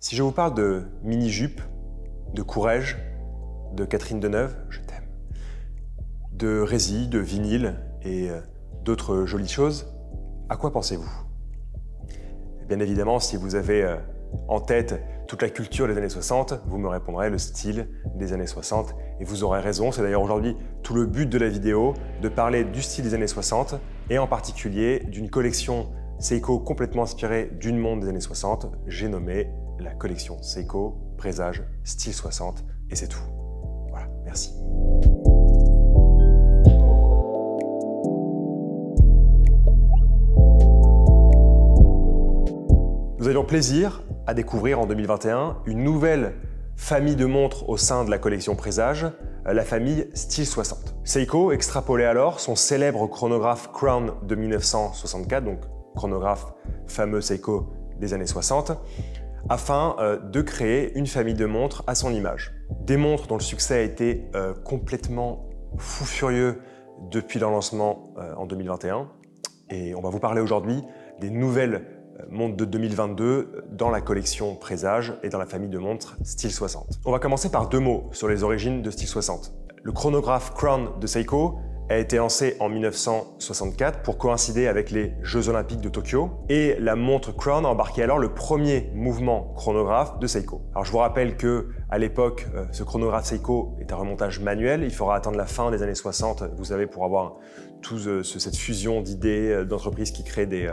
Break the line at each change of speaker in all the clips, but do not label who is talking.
Si je vous parle de mini-jupe, de Courrèges, de Catherine Deneuve, je t'aime, de Rési, de vinyle et d'autres jolies choses, à quoi pensez-vous? Bien évidemment, si vous avez en tête toute la culture des années 60, vous me répondrez le style des années 60 et vous aurez raison. C'est d'ailleurs aujourd'hui tout le but de la vidéo, de parler du style des années 60 et en particulier d'une collection Seiko complètement inspirée d'une montre des années 60. J'ai nommé la collection Seiko Présage Style 60 et c'est tout. Voilà, merci. Nous avions plaisir à découvrir en 2021 une nouvelle famille de montres au sein de la collection Présage, la famille Style 60. Seiko extrapolait alors son célèbre chronographe Crown de 1964, donc chronographe fameux Seiko des années 60, afin de créer une famille de montres à son image. Des montres dont le succès a été complètement fou furieux depuis leur lancement en 2021. Et on va vous parler aujourd'hui des nouvelles montres de 2022 dans la collection Présage et dans la famille de montres Style 60. On va commencer par deux mots sur les origines de Style 60. Le chronographe Crown de Seiko a été lancé en 1964 pour coïncider avec les Jeux Olympiques de Tokyo et la montre Crown embarquait alors le premier mouvement chronographe de Seiko. Alors je vous rappelle que à l'époque, ce chronographe Seiko est un remontage manuel. Il faudra attendre la fin des années 60, vous savez, pour avoir cette fusion d'idées d'entreprises qui créent des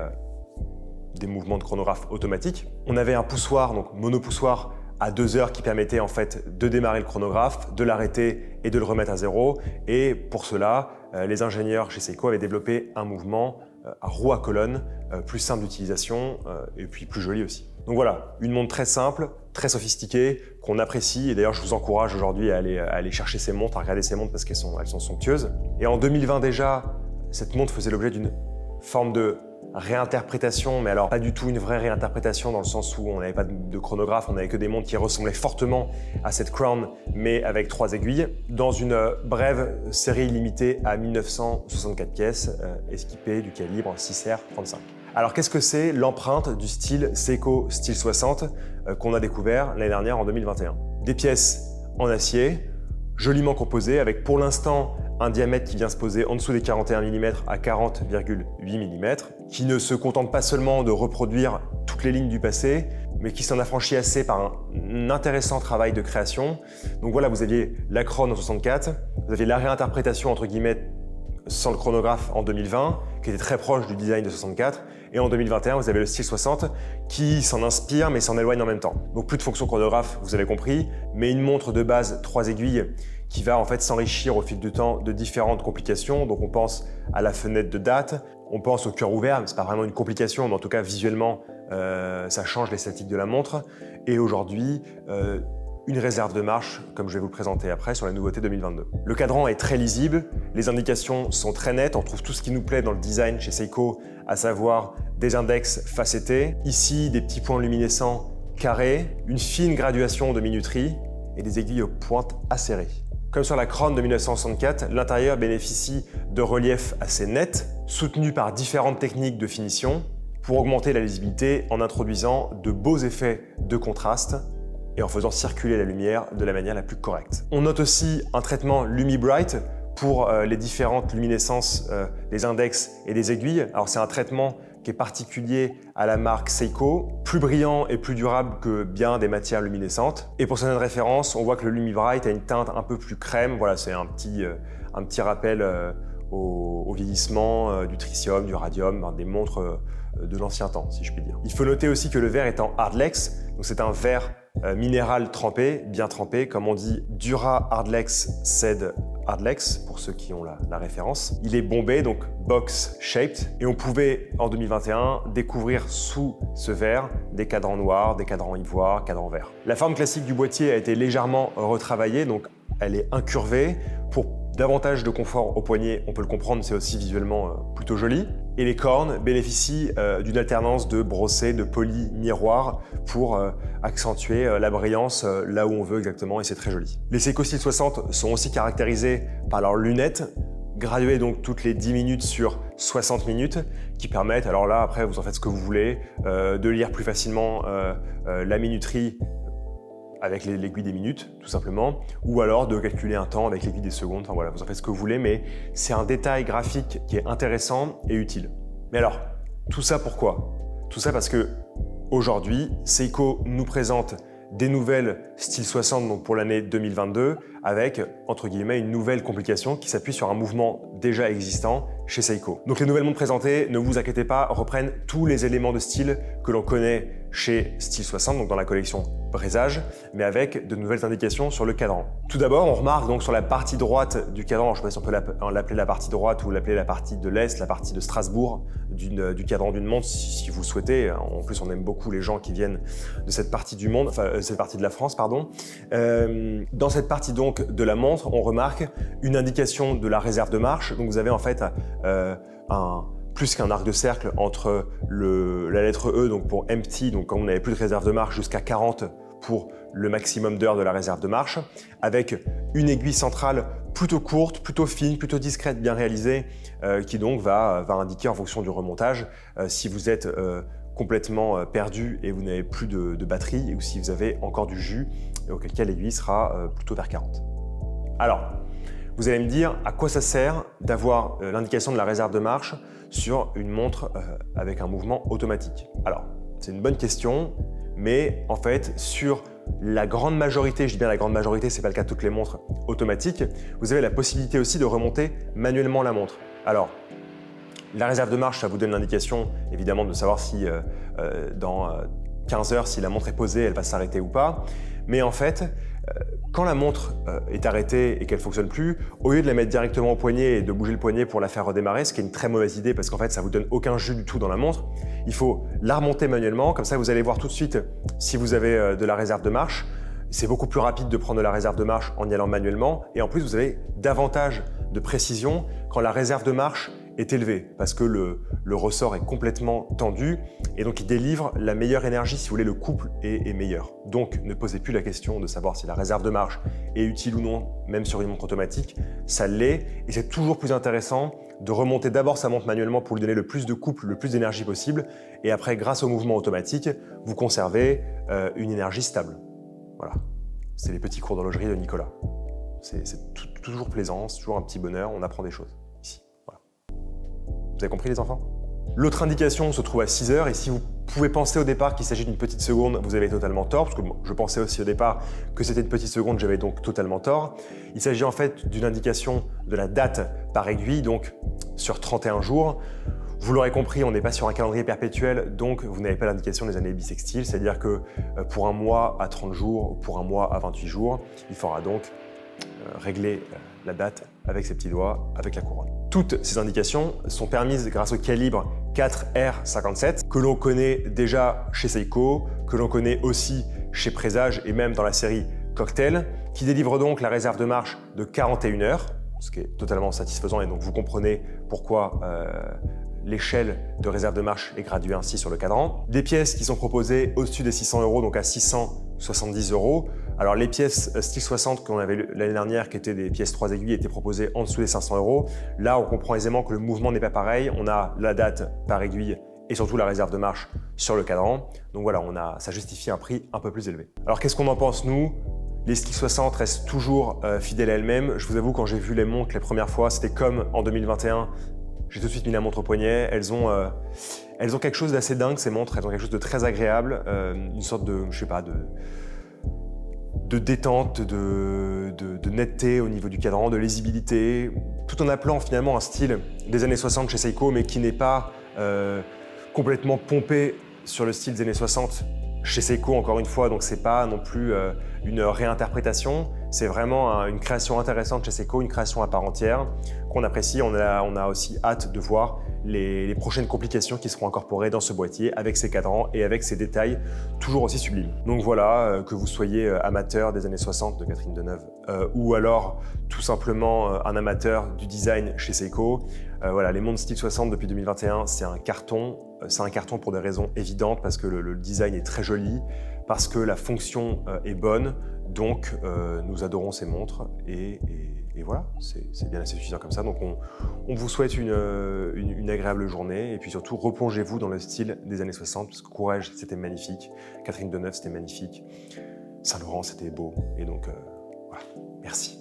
mouvements de chronographe automatiques. On avait un poussoir, donc monopoussoir, à 2 heures qui permettait en fait de démarrer le chronographe, de l'arrêter et de le remettre à zéro. Et pour cela, les ingénieurs chez Seiko avaient développé un mouvement à roue à colonne, plus simple d'utilisation et puis plus joli aussi. Donc voilà, une montre très simple, très sophistiquée, qu'on apprécie. Et d'ailleurs, je vous encourage aujourd'hui à aller chercher ces montres, à regarder ces montres parce qu'elles sont somptueuses. Et en 2020 déjà, cette montre faisait l'objet d'une forme de réinterprétation, mais alors pas du tout une vraie réinterprétation dans le sens où on n'avait pas de chronographe, on n'avait que des montres qui ressemblaient fortement à cette Crown, mais avec 3 aiguilles, dans une brève série limitée à 1964 pièces, équipée du calibre 6R35. Alors qu'est-ce que c'est l'empreinte du style Seiko Style 60 qu'on a découvert l'année dernière en 2021? Des pièces en acier, joliment composées, avec pour l'instant un diamètre qui vient se poser en dessous des 41 mm à 40,8 mm, qui ne se contente pas seulement de reproduire toutes les lignes du passé, mais qui s'en affranchit assez par un intéressant travail de création. Donc voilà, vous aviez la Crown en 64, vous aviez la réinterprétation entre guillemets sans le chronographe en 2020, qui était très proche du design de 64, et en 2021, vous avez le Style 60 qui s'en inspire mais s'en éloigne en même temps. Donc plus de fonction chronographe, vous avez compris, mais une montre de base 3 aiguilles qui va en fait s'enrichir au fil du temps de différentes complications. Donc on pense à la fenêtre de date, on pense au cœur ouvert, mais c'est pas vraiment une complication, mais en tout cas visuellement ça change l'esthétique de la montre. Et aujourd'hui, une réserve de marche, comme je vais vous le présenter après, sur la nouveauté 2022. Le cadran est très lisible, les indications sont très nettes, on trouve tout ce qui nous plaît dans le design chez Seiko, à savoir des index facettés, ici des petits points luminescents carrés, une fine graduation de minuterie et des aiguilles aux pointes acérées. Comme sur la Crown de 1964, l'intérieur bénéficie de reliefs assez nets, soutenus par différentes techniques de finition, pour augmenter la lisibilité en introduisant de beaux effets de contraste et en faisant circuler la lumière de la manière la plus correcte. On note aussi un traitement LumiBright pour les différentes luminescences des index et des aiguilles. Alors c'est un traitement qui est particulier à la marque Seiko, plus brillant et plus durable que bien des matières luminescentes. Et pour certaines références, on voit que le LumiBright a une teinte un peu plus crème. Voilà, c'est un petit rappel au vieillissement du tritium, du radium, des montres de l'ancien temps, si je puis dire. Il faut noter aussi que le verre est en Hardlex, donc c'est un verre minéral trempé, bien trempé, comme on dit Dura Hardlex Ced Hardlex, pour ceux qui ont la référence. Il est bombé, donc box shaped, et on pouvait en 2021 découvrir sous ce verre des cadrans noirs, des cadrans ivoire, cadrans verts. La forme classique du boîtier a été légèrement retravaillée, donc elle est incurvée pour davantage de confort au poignet. On peut le comprendre, c'est aussi visuellement plutôt joli. Et les cornes bénéficient d'une alternance de brossé, de poli miroir pour accentuer la brillance là où on veut exactement, et c'est très joli. Les Seiko Style 60 sont aussi caractérisés par leurs lunettes, gradués donc toutes les 10 minutes sur 60 minutes, qui permettent, alors là après vous en faites ce que vous voulez, de lire plus facilement la minuterie avec l'aiguille des minutes, tout simplement, ou alors de calculer un temps avec l'aiguille des secondes, enfin voilà, vous en faites ce que vous voulez, mais c'est un détail graphique qui est intéressant et utile. Mais alors, tout ça pourquoi? Tout ça parce que aujourd'hui, Seiko nous présente des nouvelles style 60 donc pour l'année 2022 avec, entre guillemets, une nouvelle complication qui s'appuie sur un mouvement déjà existant chez Seiko. Donc les nouvelles montres présentées, ne vous inquiétez pas, reprennent tous les éléments de style que l'on connaît chez Style 60, donc dans la collection Présage, mais avec de nouvelles indications sur le cadran. Tout d'abord, on remarque donc sur la partie droite du cadran, je ne sais pas si on peut l'appeler la partie droite ou l'appeler la partie de l'Est, la partie de Strasbourg du cadran d'une montre, si vous souhaitez. En plus, on aime beaucoup les gens qui viennent de cette partie du monde, enfin cette partie de la France, pardon. Dans cette partie donc de la montre, on remarque une indication de la réserve de marche. Donc vous avez en fait plus qu'un arc de cercle entre la lettre E donc pour empty, donc quand vous n'avez plus de réserve de marche, jusqu'à 40 pour le maximum d'heures de la réserve de marche, avec une aiguille centrale plutôt courte, plutôt fine, plutôt discrète, bien réalisée, qui donc va indiquer en fonction du remontage si vous êtes complètement perdu et vous n'avez plus de batterie, ou si vous avez encore du jus, auquel cas l'aiguille sera plutôt vers 40. Alors, vous allez me dire à quoi ça sert d'avoir l'indication de la réserve de marche sur une montre avec un mouvement automatique? Alors, c'est une bonne question, mais en fait, sur la grande majorité, je dis bien la grande majorité, c'est pas le cas de toutes les montres automatiques, vous avez la possibilité aussi de remonter manuellement la montre. Alors, la réserve de marche, ça vous donne l'indication évidemment de savoir si dans 15 heures, si la montre est posée, elle va s'arrêter ou pas. Mais en fait, quand la montre est arrêtée et qu'elle ne fonctionne plus, au lieu de la mettre directement au poignet et de bouger le poignet pour la faire redémarrer, ce qui est une très mauvaise idée parce qu'en fait ça ne vous donne aucun jus du tout dans la montre, il faut la remonter manuellement, comme ça vous allez voir tout de suite si vous avez de la réserve de marche. C'est beaucoup plus rapide de prendre de la réserve de marche en y allant manuellement, et en plus vous avez davantage de précision quand la réserve de marche est élevée parce que le ressort est complètement tendu et donc il délivre la meilleure énergie. Si vous voulez, le couple est meilleur. Donc ne posez plus la question de savoir si la réserve de marche est utile ou non, même sur une montre automatique, ça l'est, et c'est toujours plus intéressant de remonter d'abord sa montre manuellement pour lui donner le plus de couple, le plus d'énergie possible, et après, grâce au mouvement automatique, vous conservez une énergie stable. Voilà, c'est les petits cours d'horlogerie de Nicolas. C'est toujours plaisant, c'est toujours un petit bonheur, on apprend des choses ici. Voilà. Vous avez compris les enfants? L'autre indication se trouve à 6 heures, et si vous pouvez penser au départ qu'il s'agit d'une petite seconde, vous avez totalement tort, parce que je pensais aussi au départ que c'était une petite seconde, j'avais donc totalement tort. Il s'agit en fait d'une indication de la date par aiguille, donc sur 31 jours. Vous l'aurez compris, on n'est pas sur un calendrier perpétuel, donc vous n'avez pas l'indication des années bissextiles, c'est-à-dire que pour un mois à 30 jours ou pour un mois à 28 jours, il faudra donc régler la date avec ses petits doigts, avec la couronne. Toutes ces indications sont permises grâce au calibre 4R57 que l'on connaît déjà chez Seiko, que l'on connaît aussi chez Présage et même dans la série Cocktail, qui délivre donc la réserve de marche de 41 heures, ce qui est totalement satisfaisant, et donc vous comprenez pourquoi l'échelle de réserve de marche est graduée ainsi sur le cadran. Des pièces qui sont proposées au-dessus des 600 €, donc à 670 €. Alors les pièces style 60 qu'on avait l'année dernière, qui étaient des pièces 3 aiguilles, étaient proposées en dessous des 500 €. Là, on comprend aisément que le mouvement n'est pas pareil. On a la date par aiguille et surtout la réserve de marche sur le cadran. Donc voilà, ça justifie un prix un peu plus élevé. Alors qu'est-ce qu'on en pense nous? Les Style 60 restent toujours fidèles à elles-mêmes. Je vous avoue, quand j'ai vu les montres les premières fois, c'était comme en 2021. J'ai tout de suite mis la montre au poignet. Elles ont quelque chose d'assez dingue, ces montres. Elles ont quelque chose de très agréable, une sorte de, je sais pas, de détente, de netteté au niveau du cadran, de lisibilité, tout en appelant finalement un style des années 60 chez Seiko, mais qui n'est pas complètement pompé sur le style des années 60 chez Seiko, encore une fois. Donc c'est pas non plus une réinterprétation, c'est vraiment une création intéressante chez Seiko, une création à part entière qu'on apprécie. On a aussi hâte de voir les prochaines complications qui seront incorporées dans ce boîtier avec ses cadrans et avec ses détails toujours aussi sublimes. Donc voilà, que vous soyez amateur des années 60 de Catherine Deneuve ou alors tout simplement un amateur du design chez Seiko, voilà, les montres style 60 depuis 2021, c'est un carton. C'est un carton pour des raisons évidentes, parce que le design est très joli, parce que la fonction est bonne, donc nous adorons ces montres et voilà, c'est bien assez suffisant comme ça. Donc on vous souhaite une agréable journée et puis surtout replongez-vous dans le style des années 60 parce que Courrèges c'était magnifique, Catherine Deneuve c'était magnifique, Saint-Laurent c'était beau et donc voilà, merci.